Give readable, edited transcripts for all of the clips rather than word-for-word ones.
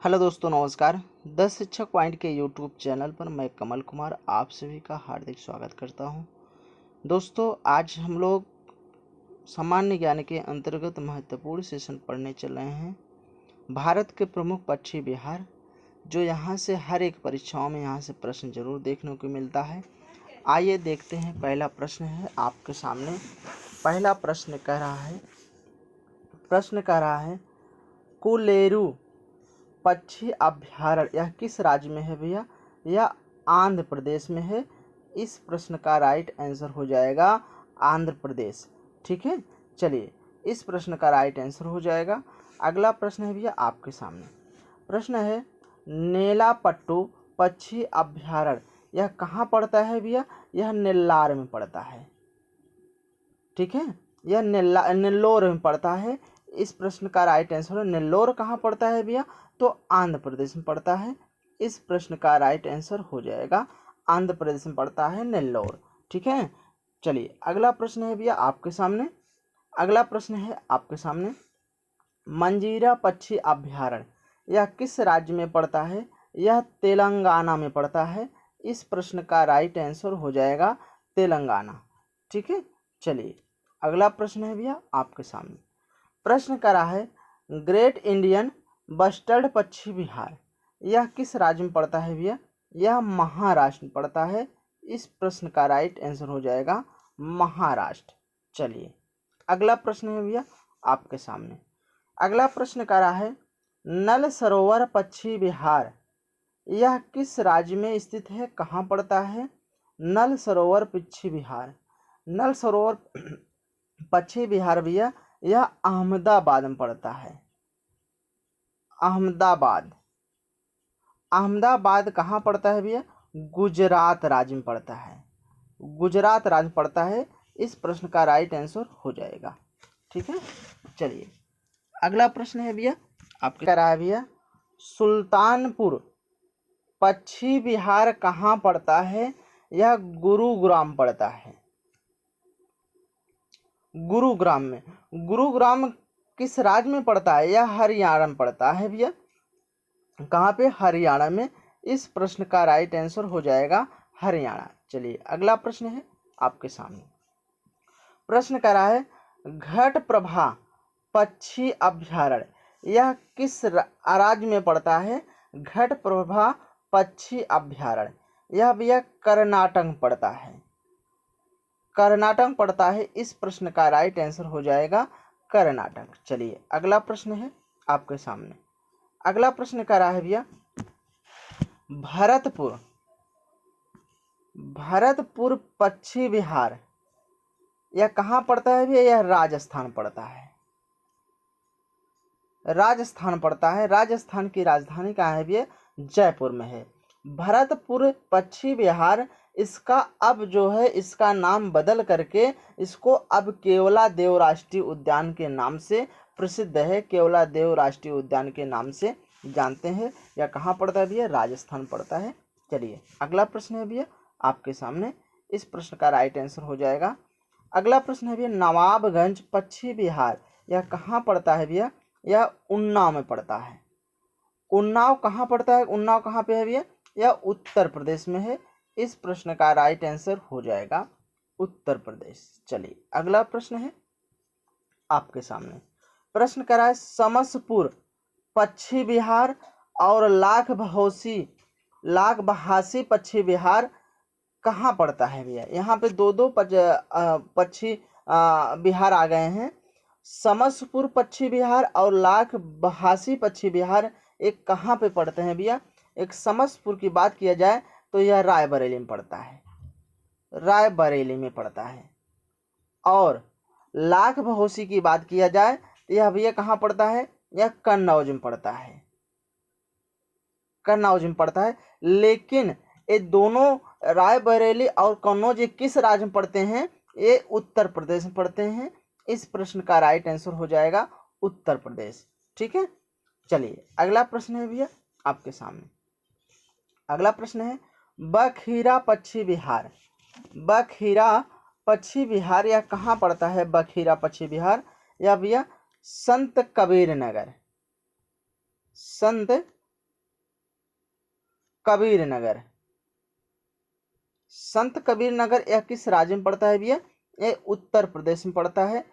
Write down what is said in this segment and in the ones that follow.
Hello दोस्तों, नमस्कार। 10 शिक्षक पॉइंट के यूट्यूब चैनल पर मैं कमल कुमार आप सभी का हार्दिक स्वागत करता हूं। दोस्तों, आज हम लोग सामान्य ज्ञान के अंतर्गत महत्वपूर्ण सेशन पढ़ने चल रहे हैं। भारत के प्रमुख पक्षी विहार, जो यहां से हर एक परीक्षाओं में यहाँ से प्रश्न जरूर देखने को मिलता है। आइए देखते हैं। पहला प्रश्न है आपके सामने। पहला प्रश्न कह रहा है कुलेरू पक्षी अभ्यारण्य यह किस राज्य में है भैया? यह आंध्र प्रदेश में है। इस प्रश्न का राइट आंसर हो जाएगा आंध्र प्रदेश। ठीक है, चलिए इस प्रश्न का राइट आंसर हो जाएगा। अगला प्रश्न है भैया आपके सामने। प्रश्न है नेलापट्टू पक्षी अभ्यारण्य यह कहाँ पड़ता है भैया? यह नेल्लार में पड़ता है। ठीक है, यह नेल्लोर में पड़ता है। इस प्रश्न का राइट आंसर है नेल्लोर कहाँ पड़ता है भैया? तो आंध्र प्रदेश में पड़ता है। इस प्रश्न का राइट आंसर हो जाएगा आंध्र प्रदेश में पड़ता है नेल्लोर। ठीक है, चलिए अगला प्रश्न है भैया आपके सामने। अगला प्रश्न है आपके सामने मंजीरा पक्षी अभ्यारण्य यह किस राज्य में पड़ता है? यह तेलंगाना में पड़ता है। इस प्रश्न का राइट आंसर हो जाएगा तेलंगाना। ठीक है, चलिए अगला प्रश्न है भैया आपके सामने। प्रश्न करा है ग्रेट इंडियन बस्टर्ड पक्षी विहार यह किस राज्य में पड़ता है भैया? यह महाराष्ट्र में पड़ता है। इस प्रश्न का राइट आंसर हो जाएगा महाराष्ट्र। चलिए अगला प्रश्न है भैया आपके सामने। अगला प्रश्न करा है नल सरोवर पक्षी विहार यह किस राज्य में स्थित है? कहाँ पड़ता है नल सरोवर पक्षी विहार? नल सरोवर पक्षी विहार भैया यह अहमदाबाद में पड़ता है। अहमदाबाद कहाँ पड़ता है भैया? गुजरात राज्य में पड़ता है। गुजरात राज्य पड़ता है। इस प्रश्न का राइट आंसर हो जाएगा। ठीक है, चलिए अगला प्रश्न है भैया आपके रहा है भैया सुल्तानपुर पक्षी विहार कहाँ पड़ता है? यह गुरुग्राम पड़ता है। गुरुग्राम में। गुरुग्राम किस राज्य में पड़ता है? यह हरियाणा में पड़ता है भैया। कहाँ पे? हरियाणा में। इस प्रश्न का राइट आंसर हो जाएगा हरियाणा। चलिए अगला प्रश्न है आपके सामने। प्रश्न कह रहा है घटप्रभा पक्षी अभ्यारण्य यह किस राज्य में पड़ता है? घटप्रभा पक्षी अभ्यारण्य यह भैया कर्नाटक में पड़ता है। कर्नाटक पड़ता है। इस प्रश्न का राइट आंसर हो जाएगा कर्नाटक। चलिए अगला प्रश्न है आपके सामने। अगला प्रश्न कह रहा है भैया भरतपुर पक्षी विहार यह कहाँ पड़ता है भैया? यह राजस्थान पड़ता है। राजस्थान पड़ता है। राजस्थान की राजधानी कहाँ है भैया? जयपुर में है। भरतपुर पक्षी विहार इसका अब जो है इसका नाम बदल करके इसको अब केवला देव राष्ट्रीय उद्यान के नाम से प्रसिद्ध है। केवला देव राष्ट्रीय उद्यान के नाम से जानते हैं। यह कहाँ पड़ता है भैया? राजस्थान पड़ता है। चलिए अगला प्रश्न है भैया आपके सामने। इस प्रश्न का राइट आंसर हो जाएगा। अगला प्रश्न है भैया नवाबगंज पक्षी विहार यह कहाँ पड़ता है भैया? यह उन्नाव में पड़ता है। उन्नाव कहाँ पड़ता है? उन्नाव कहाँ पे है भैया? यह उत्तर प्रदेश में है। इस प्रश्न का राइट आंसर हो जाएगा उत्तर प्रदेश। चलिए अगला प्रश्न है आपके सामने। प्रश्न करा है समसपुर पक्षी विहार और लाख बहासी पक्षी विहार कहाँ पड़ता है भैया? यहाँ पे दो पक्षी विहार आ गए हैं। समसपुर पक्षी विहार और लाख बहासी पक्षी विहार एक कहाँ पे पड़ते हैं भैया? एक समसपुर की बात किया जाए तो यह रायबरेली में पड़ता है। रायबरेली में पड़ता है। और लाख बहोसी की बात किया जाए तो यह भैया कहाँ पड़ता है? यह कन्नौज में पड़ता है। कन्नौज में पड़ता है। लेकिन ये दोनों रायबरेली और कन्नौज ये किस राज्य में पड़ते हैं? ये उत्तर प्रदेश में पड़ते हैं। इस प्रश्न का राइट आंसर हो जाएगा उत्तर प्रदेश। ठीक है, चलिए अगला प्रश्न है भैया आपके सामने। अगला प्रश्न है बखीरा पक्षी विहार। बखीरा पक्षी विहार यह कहाँ पड़ता है? बखीरा पक्षी विहार यह भैया संत कबीर नगर कबीर नगर। संत कबीर नगर यह किस राज्य में पड़ता है भैया? ये उत्तर प्रदेश में पड़ता है।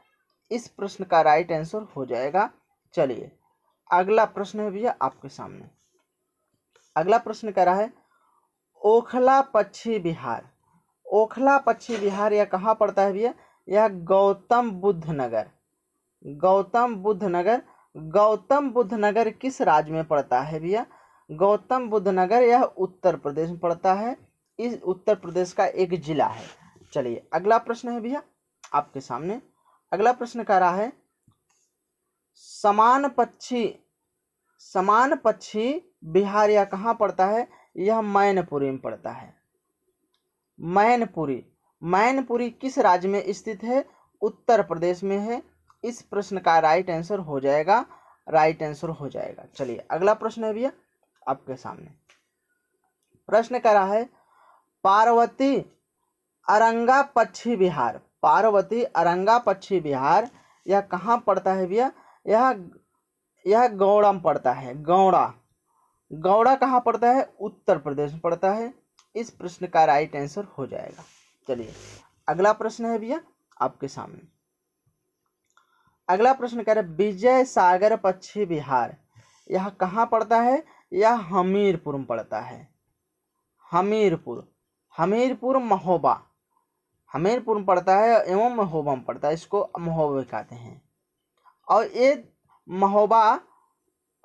इस प्रश्न का राइट आंसर हो जाएगा। चलिए अगला प्रश्न है भैया आपके सामने। अगला प्रश्न कह रहा है ओखला पश्चिम बिहार। ओखला पश्चिम बिहार यह कहाँ पड़ता है भैया? यह गौतम बुद्ध नगर। गौतम बुद्ध नगर। गौतम बुद्ध नगर किस राज्य में पड़ता है भैया? गौतम बुद्ध नगर यह उत्तर प्रदेश में पड़ता है। इस उत्तर प्रदेश का एक जिला है। चलिए अगला प्रश्न है भैया आपके सामने। अगला प्रश्न कह रहा है समान पक्षी बिहार यह कहाँ पड़ता है? यह मैनपुरी में पड़ता है। मैनपुरी किस राज्य में स्थित है? उत्तर प्रदेश में है। इस प्रश्न का राइट आंसर हो जाएगा। चलिए अगला प्रश्न है भैया आपके सामने। प्रश्न कर रहा है पार्वती अरंगा पश्चिम बिहार। पार्वती अरंगा पश्चिम बिहार यह कहाँ पड़ता है भैया? यह गौड़ा में पड़ता है। गौड़ा कहाँ पड़ता है? उत्तर प्रदेश में पड़ता है। इस प्रश्न का राइट आंसर हो जाएगा। चलिए अगला प्रश्न है भैया आपके सामने। अगला प्रश्न कह रहे विजय सागर पश्चिम बिहार यह कहाँ पड़ता है? यह हमीरपुर में पड़ता है। हमीरपुर महोबा में पड़ता है एवं महोबा में पड़ता है। इसको महोबा कहते हैं। और ये महोबा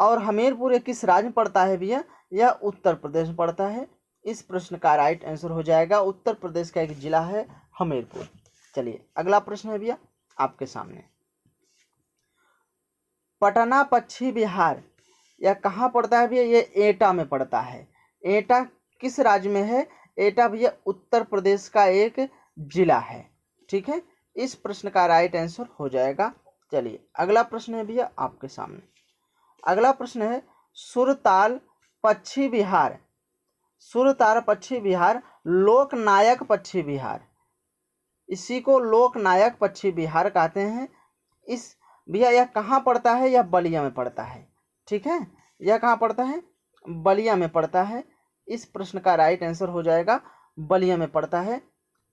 और हमीरपुर ये किस राज्य में पड़ता है भैया? यह उत्तर प्रदेश में पड़ता है। इस प्रश्न का राइट आंसर हो जाएगा। उत्तर प्रदेश का एक जिला है हमीरपुर। चलिए अगला प्रश्न है भैया आपके सामने। पटना पश्चिम बिहार यह कहाँ पड़ता है भैया? ये एटा में पड़ता है। एटा किस राज्य में है? एटा भैया उत्तर प्रदेश का एक जिला है। ठीक है, इस प्रश्न का राइट आंसर हो जाएगा। चलिए अगला प्रश्न है भैया आपके सामने। अगला प्रश्न है सुरताल पश्चिम बिहार। सुरताल पश्चिम बिहार लोकनायक पश्चिम बिहार, इसी को लोकनायक पश्चिम बिहार कहते हैं। इस भैया यह कहाँ पड़ता है? यह बलिया में पड़ता है। ठीक है, यह कहाँ पड़ता है? बलिया में पड़ता है। इस प्रश्न का राइट आंसर हो जाएगा बलिया में पड़ता है।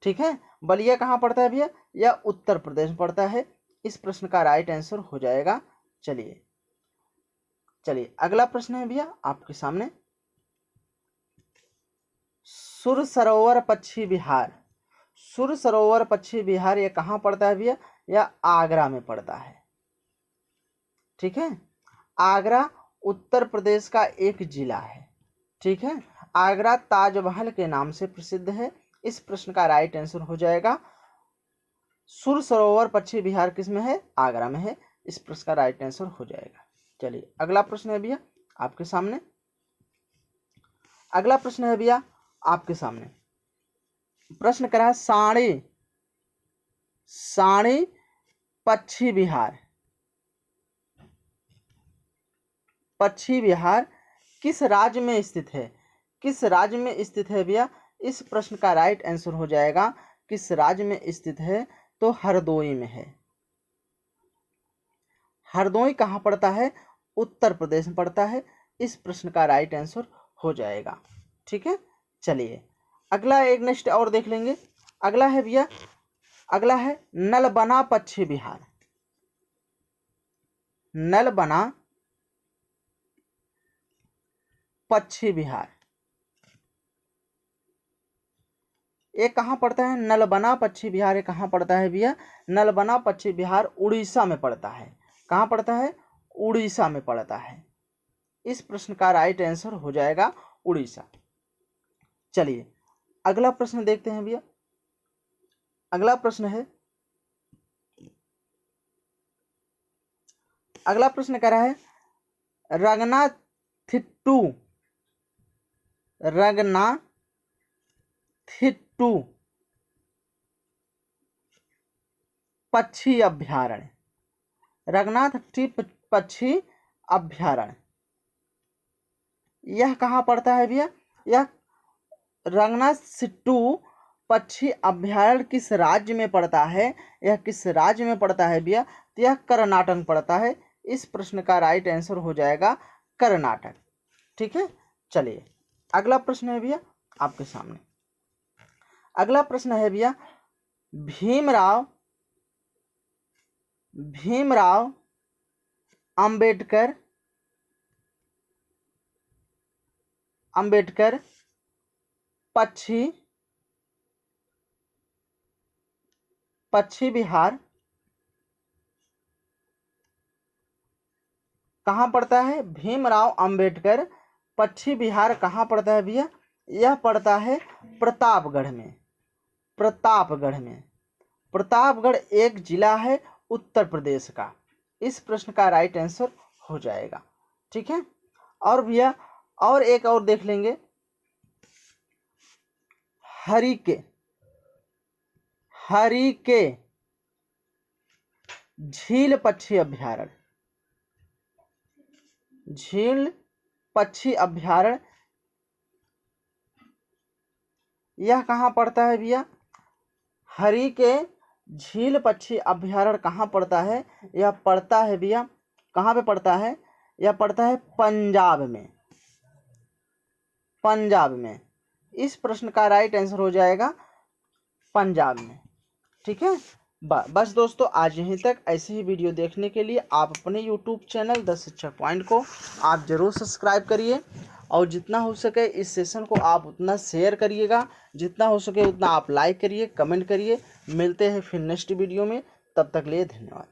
ठीक है, बलिया कहाँ पड़ता है भैया? यह उत्तर प्रदेश में पड़ता है। इस प्रश्न का राइट आंसर हो जाएगा। चलिए अगला प्रश्न है भैया आपके सामने। सुर सरोवर पश्चिम बिहार। सुर सरोवर पश्चिम बिहार यह कहाँ पड़ता है भैया? यह आगरा में पड़ता है। ठीक है, आगरा उत्तर प्रदेश का एक जिला है। ठीक है, आगरा ताजमहल के नाम से प्रसिद्ध है। इस प्रश्न का राइट आंसर हो जाएगा सुर सरोवर पश्चिम बिहार किस में है? आगरा में है। इस प्रश्न का राइट आंसर हो जाएगा। चलिए अगला प्रश्न है भैया आपके सामने। अगला प्रश्न है भैया आपके सामने। प्रश्न करा है साड़ी पश्चिम बिहार। पश्चिम बिहार किस राज्य में स्थित है? किस राज्य में स्थित है भैया? इस प्रश्न का राइट आंसर हो जाएगा किस राज्य में स्थित है? तो हरदोई में है। हरदोई कहाँ पड़ता है? उत्तर प्रदेश में पड़ता है। इस प्रश्न का राइट आंसर हो जाएगा। ठीक है, चलिए अगला एक नेक्स्ट और देख लेंगे। अगला है भैया, अगला है नलबना पश्चिम बिहार। नलबना पश्चिम बिहार ये कहाँ पड़ता है? नलबना पश्चिम बिहार ये कहाँ पड़ता है भैया? नलबना पश्चिम बिहार उड़ीसा में पड़ता है। कहाँ पड़ता है? उड़ीसा में पड़ता है। इस प्रश्न का राइट आंसर हो जाएगा उड़ीसा। चलिए अगला प्रश्न देखते हैं भैया। अगला प्रश्न है, अगला प्रश्न कह रहा है रंगनाथिट्टू पक्षी अभ्यारण्य। रंगनाथिट्टू पक्षी अभ्यारण्य यह कहाँ पड़ता है भैया? यह रंगनाथिट्टू पक्षी अभ्यारण्य किस राज्य में पड़ता है? यह किस राज्य में पड़ता है भैया? तो यह कर्नाटक में पड़ता है। इस प्रश्न का राइट आंसर हो जाएगा कर्नाटक। ठीक है, चलिए अगला प्रश्न है भैया आपके सामने, अगला प्रश्न है भैया भीमराव अंबेडकर पश्चिम बिहार कहाँ पड़ता है? भीमराव अंबेडकर पश्चिम बिहार कहाँ पड़ता है भैया? यह पड़ता है प्रतापगढ़ में। प्रतापगढ़ एक जिला है उत्तर प्रदेश का। इस प्रश्न का राइट आंसर हो जाएगा। ठीक है, और भैया और एक और देख लेंगे, हरिके झील पक्षी अभ्यारण्य यह कहाँ पड़ता है भैया? हरिके झील पक्षी अभ्यारण्य कहाँ पड़ता है? यह पड़ता है भैया, कहाँ पे पड़ता है? यह पड़ता है पंजाब में। इस प्रश्न का राइट आंसर हो जाएगा पंजाब में। ठीक है, बस दोस्तों आज यहीं तक। ऐसे ही वीडियो देखने के लिए आप अपने YouTube चैनल द शिक्षक पॉइंट को आप ज़रूर सब्सक्राइब करिए, और जितना हो सके इस सेशन को आप उतना शेयर करिएगा, जितना हो सके उतना आप लाइक करिए, कमेंट करिए। मिलते हैं फिर नेक्स्ट वीडियो में, तब तक लिए धन्यवाद।